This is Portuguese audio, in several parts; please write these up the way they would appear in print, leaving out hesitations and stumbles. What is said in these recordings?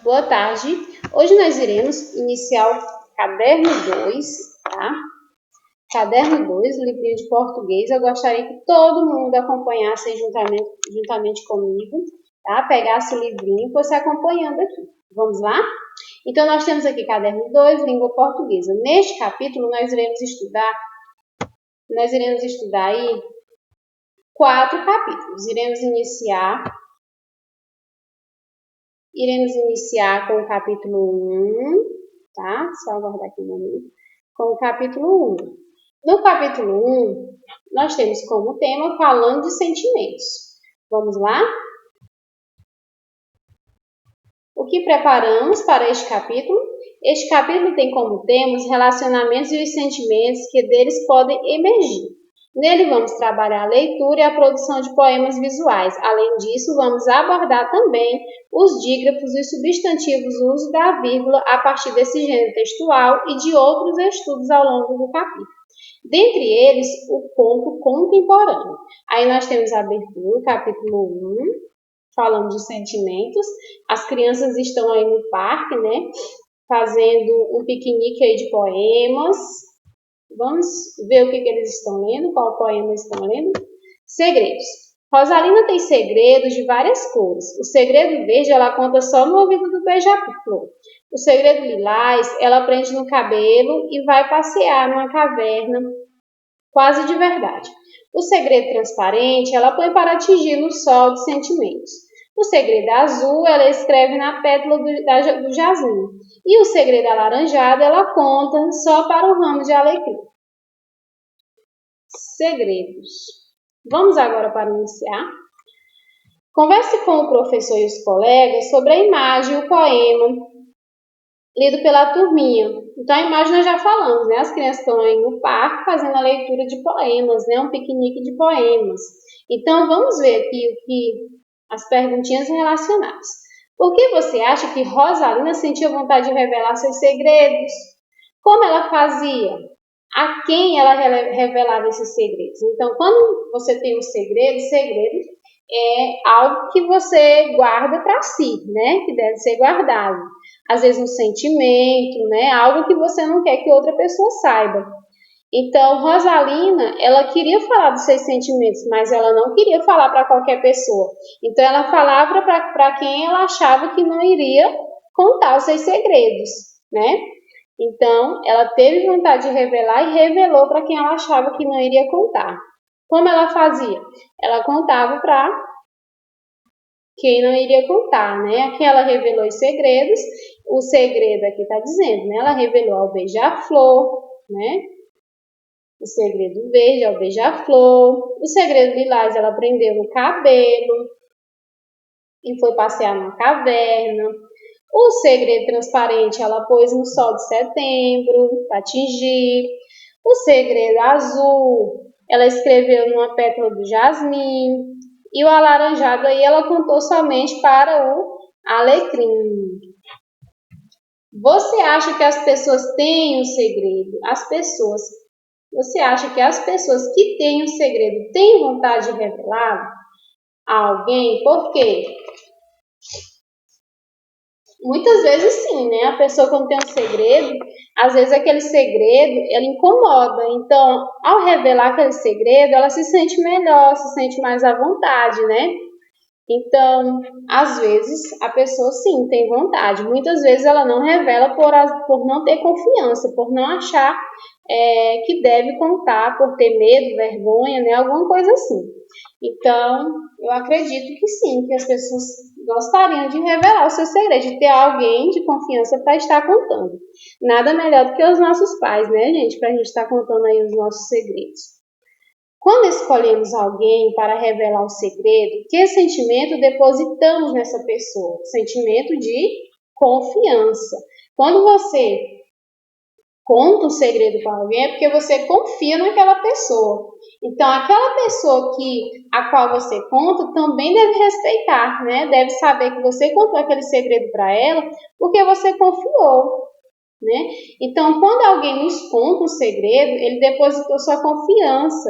Boa tarde. Hoje nós iremos iniciar o caderno 2, tá? Caderno 2, livrinho de português. Eu gostaria que todo mundo acompanhasse juntamente comigo, tá? Pegasse o livrinho e fosse acompanhando aqui. Vamos lá? Então, nós temos aqui caderno 2, língua portuguesa. Neste capítulo, nós iremos estudar aí 4 capítulos. Iremos iniciar com o capítulo 1, tá? Só aguardar aqui um momento. Com o capítulo 1. No capítulo 1, nós temos como tema falando de sentimentos. Vamos lá? O que preparamos para este capítulo? Este capítulo tem como tema os relacionamentos e os sentimentos que deles podem emergir. Nele vamos trabalhar a leitura e a produção de poemas visuais. Além disso, vamos abordar também os dígrafos e os substantivos, o uso da vírgula a partir desse gênero textual e de outros estudos ao longo do capítulo. Dentre eles, o conto contemporâneo. Aí nós temos a abertura, capítulo 1, falando de sentimentos. As crianças estão aí no parque, né, fazendo um piquenique aí de poemas. Vamos ver o que eles estão lendo, qual poema eles estão lendo. Segredos. Rosalina tem segredos de várias cores. O segredo verde ela conta só no ouvido do beija-flor. O segredo lilás ela prende no cabelo e vai passear numa caverna quase de verdade. O segredo transparente ela põe para atingir no sol de sentimentos. O segredo azul ela escreve na pétala do jasmim. E o segredo alaranjado ela conta só para o ramo de alecrim. Segredos. Vamos agora para iniciar. Converse com o professor e os colegas sobre a imagem e o poema lido pela turminha. Então, a imagem nós já falamos, né? As crianças estão aí no parque fazendo a leitura de poemas, né? Um piquenique de poemas. Então, vamos ver aqui as perguntinhas relacionadas. Por que você acha que Rosalina sentia vontade de revelar seus segredos? Como ela fazia? A quem ela revelava esses segredos? Então, quando você tem um segredo é algo que você guarda para si, né? Que deve ser guardado. Às vezes um sentimento, né? Algo que você não quer que outra pessoa saiba. Então, Rosalina, ela queria falar dos seus sentimentos, mas ela não queria falar para qualquer pessoa. Então, ela falava para quem ela achava que não iria contar os seus segredos, né? Então, ela teve vontade de revelar e revelou para quem ela achava que não iria contar. Como ela fazia? Ela contava para quem não iria contar, né? Aqui ela revelou os segredos. O segredo aqui está dizendo, né? Ela revelou ao beija-flor, né? O segredo verde ao beija-flor. O segredo lilás ela prendeu no cabelo e foi passear na caverna. O segredo transparente ela pôs no sol de setembro para atingir. O segredo azul ela escreveu numa pétala do jasmim. E o alaranjado aí ela contou somente para o alecrim. Você acha que as pessoas têm um segredo? Você acha que as pessoas que têm um segredo têm vontade de revelar a alguém? Por quê? Muitas vezes sim, né? A pessoa quando tem um segredo, às vezes aquele segredo, ela incomoda. Então, ao revelar aquele segredo, ela se sente melhor, se sente mais à vontade, né? Então, às vezes, a pessoa sim tem vontade. Muitas vezes ela não revela por não ter confiança, por não achar que deve contar, por ter medo, vergonha, né? Alguma coisa assim. Então, eu acredito que sim, que as pessoas gostariam de revelar o seu segredo, de ter alguém de confiança para estar contando. Nada melhor do que os nossos pais, né, gente? Para a gente estar contando aí os nossos segredos. Quando escolhemos alguém para revelar o segredo, que sentimento depositamos nessa pessoa? Sentimento de confiança. Quando você conta um segredo para alguém, é porque você confia naquela pessoa. Então, aquela pessoa a qual você conta também deve respeitar, né? Deve saber que você contou aquele segredo para ela porque você confiou, né? Então, quando alguém nos conta um segredo, ele depositou sua confiança.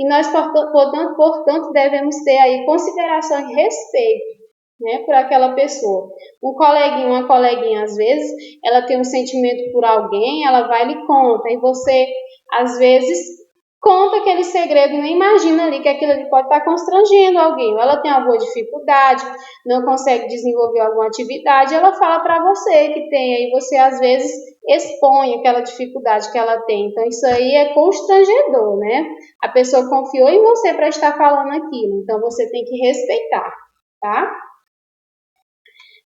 E nós, portanto, devemos ter aí consideração e respeito né, por aquela pessoa. Um coleguinha, uma coleguinha, às vezes, ela tem um sentimento por alguém, ela vai e lhe conta, e você, às vezes, conta aquele segredo e nem imagina ali que aquilo ali pode estar constrangendo alguém, ou ela tem alguma dificuldade, não consegue desenvolver alguma atividade, ela fala para você que tem, aí você, às vezes, expõe aquela dificuldade que ela tem. Então, isso aí é constrangedor, né? A pessoa confiou em você para estar falando aquilo, então você tem que respeitar, tá?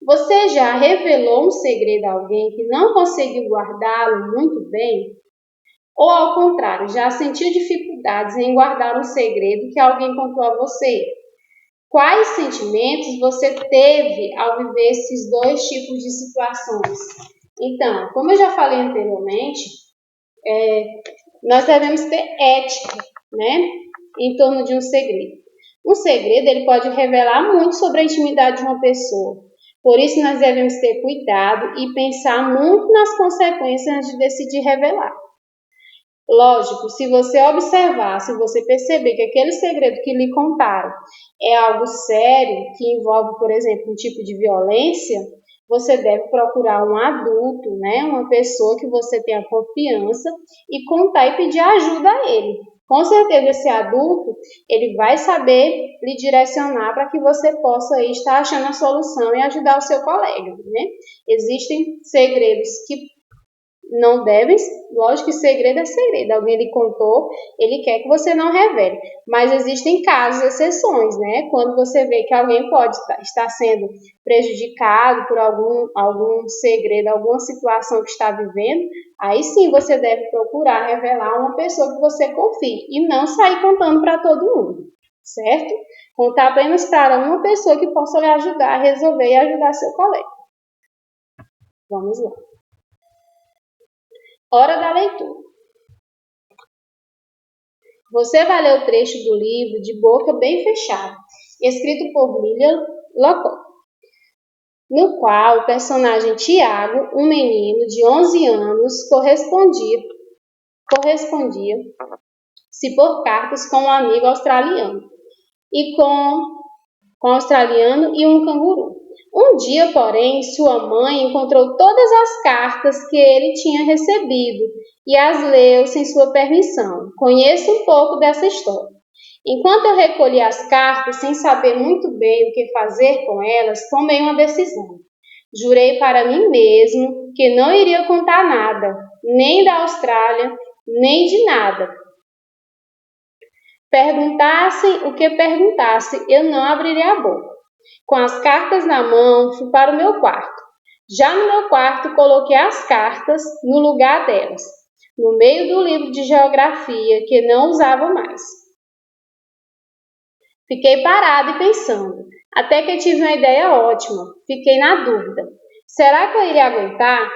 Você já revelou um segredo a alguém que não conseguiu guardá-lo muito bem? Ou, ao contrário, já sentiu dificuldades em guardar um segredo que alguém contou a você? Quais sentimentos você teve ao viver esses dois tipos de situações? Então, como eu já falei anteriormente, nós devemos ter ética, né, em torno de um segredo. Um segredo ele pode revelar muito sobre a intimidade de uma pessoa. Por isso, nós devemos ter cuidado e pensar muito nas consequências antes de decidir revelar. Lógico, se você observar, se você perceber que aquele segredo que lhe contaram é algo sério, que envolve, por exemplo, um tipo de violência, você deve procurar um adulto, né, uma pessoa que você tenha confiança e contar e pedir ajuda a ele. Com certeza esse adulto, ele vai saber lhe direcionar para que você possa aí estar achando a solução e ajudar o seu colega, né? Existem segredos que não devem, lógico que segredo é segredo, alguém lhe contou, ele quer que você não revele, mas existem casos, exceções, né? Quando você vê que alguém pode estar sendo prejudicado por algum segredo, alguma situação que está vivendo, aí sim você deve procurar revelar uma pessoa que você confie e não sair contando para todo mundo, certo? Contar apenas para uma pessoa que possa lhe ajudar a resolver e ajudar seu colega. Vamos lá. Hora da leitura. Você vai ler o trecho do livro de boca bem fechada, escrito por Lilian Locke, no qual o personagem Tiago, um menino de 11 anos, correspondia-se por cartas com um amigo australiano e com australiano e um canguru. Um dia, porém, sua mãe encontrou todas as cartas que ele tinha recebido e as leu sem sua permissão. Conheço um pouco dessa história. Enquanto eu recolhi as cartas, sem saber muito bem o que fazer com elas, tomei uma decisão. Jurei para mim mesmo que não iria contar nada, nem da Austrália, nem de nada. Perguntassem o que perguntassem, eu não abriria a boca. Com as cartas na mão, fui para o meu quarto. Já no meu quarto, coloquei as cartas no lugar delas, no meio do livro de geografia que não usava mais. Fiquei parada e pensando, até que eu tive uma ideia ótima. Fiquei na dúvida. Será que eu iria aguentar?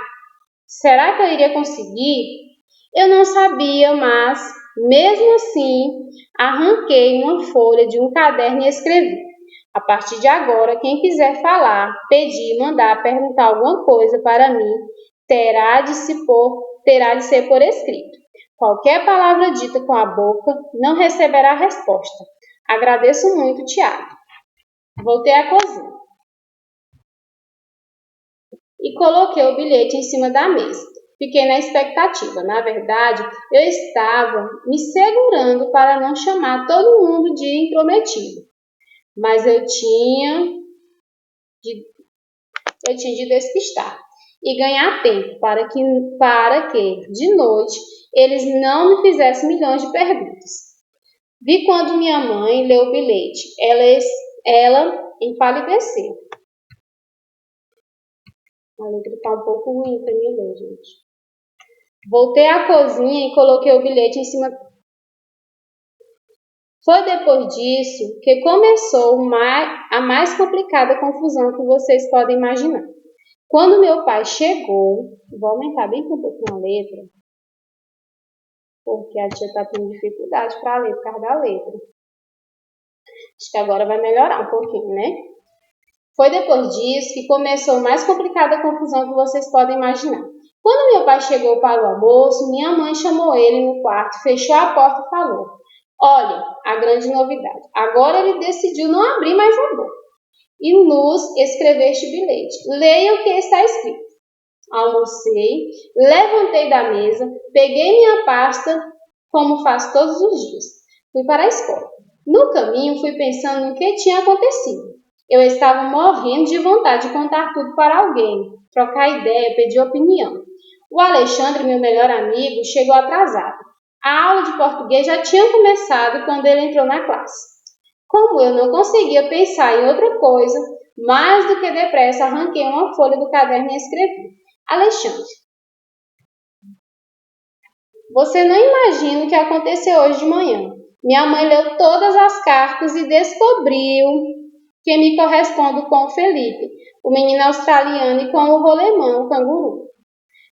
Será que eu iria conseguir? Eu não sabia, mas, mesmo assim, arranquei uma folha de um caderno e escrevi. A partir de agora, quem quiser falar, pedir, mandar, perguntar alguma coisa para mim, terá de ser por escrito. Qualquer palavra dita com a boca não receberá resposta. Agradeço muito, Tiago. Voltei à cozinha e coloquei o bilhete em cima da mesa. Fiquei na expectativa. Na verdade, eu estava me segurando para não chamar todo mundo de intrometido. Mas eu tinha de despistar e ganhar tempo para que, de noite, eles não me fizessem milhões de perguntas. Vi quando minha mãe leu o bilhete. Ela empalideceu. A letra está um pouco ruim para mim ler, gente. Voltei à cozinha e coloquei o bilhete em cima. Foi depois disso que começou a mais complicada confusão que vocês podem imaginar. Quando meu pai chegou, vou aumentar bem um pouquinho a letra, porque a tia está tendo dificuldade para ler por causa da letra. Acho que agora vai melhorar um pouquinho, né? Foi depois disso que começou a mais complicada confusão que vocês podem imaginar. Quando meu pai chegou para o almoço, minha mãe chamou ele no quarto, fechou a porta e falou: Olha, a grande novidade. Agora ele decidiu não abrir mais a boca. e nos escreveste bilhete. Leia o que está escrito. Almocei, levantei da mesa, peguei minha pasta, como faço todos os dias. Fui para a escola. No caminho, fui pensando no que tinha acontecido. Eu estava morrendo de vontade de contar tudo para alguém, trocar ideia, pedir opinião. O Alexandre, meu melhor amigo, chegou atrasado. A aula de português já tinha começado quando ele entrou na classe. Como eu não conseguia pensar em outra coisa, mais do que depressa arranquei uma folha do caderno e escrevi: Alexandre, você não imagina o que aconteceu hoje de manhã. Minha mãe leu todas as cartas e descobriu que me correspondo com o Felipe, o menino australiano, e com o rolemão, o canguru.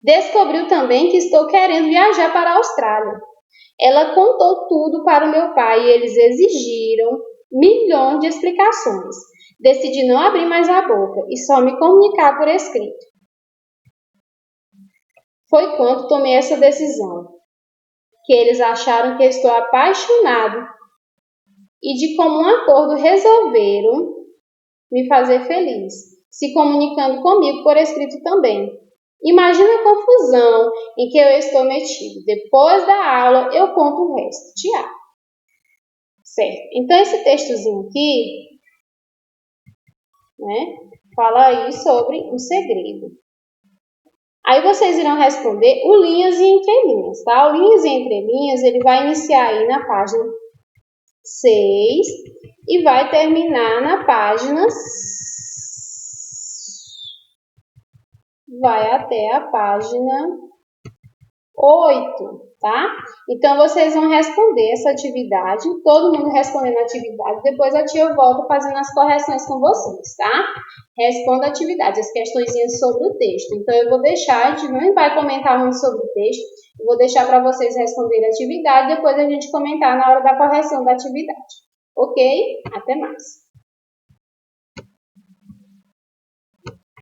Descobriu também que estou querendo viajar para a Austrália. Ela contou tudo para o meu pai e eles exigiram milhões de explicações. Decidi não abrir mais a boca e só me comunicar por escrito. Foi quando tomei essa decisão, que eles acharam que estou apaixonado e de comum acordo resolveram me fazer feliz, se comunicando comigo por escrito também. Imagina a confusão em que eu estou metido. Depois da aula eu conto o resto. Tiago. Certo. Então esse textozinho aqui, né, fala aí sobre um segredo. Aí vocês irão responder o linhas e entrelinhas, tá? O linhas e entrelinhas, ele vai iniciar aí na página 6 e vai terminar na página... vai até a página 8, tá? Então, vocês vão responder essa atividade, todo mundo respondendo a atividade, depois a tia volta fazendo as correções com vocês, tá? Responda a atividade, as questõezinhas sobre o texto. Então, eu vou deixar, a gente não vai comentar muito sobre o texto, eu vou deixar para vocês responderem a atividade, depois a gente comentar na hora da correção da atividade. Ok? Até mais!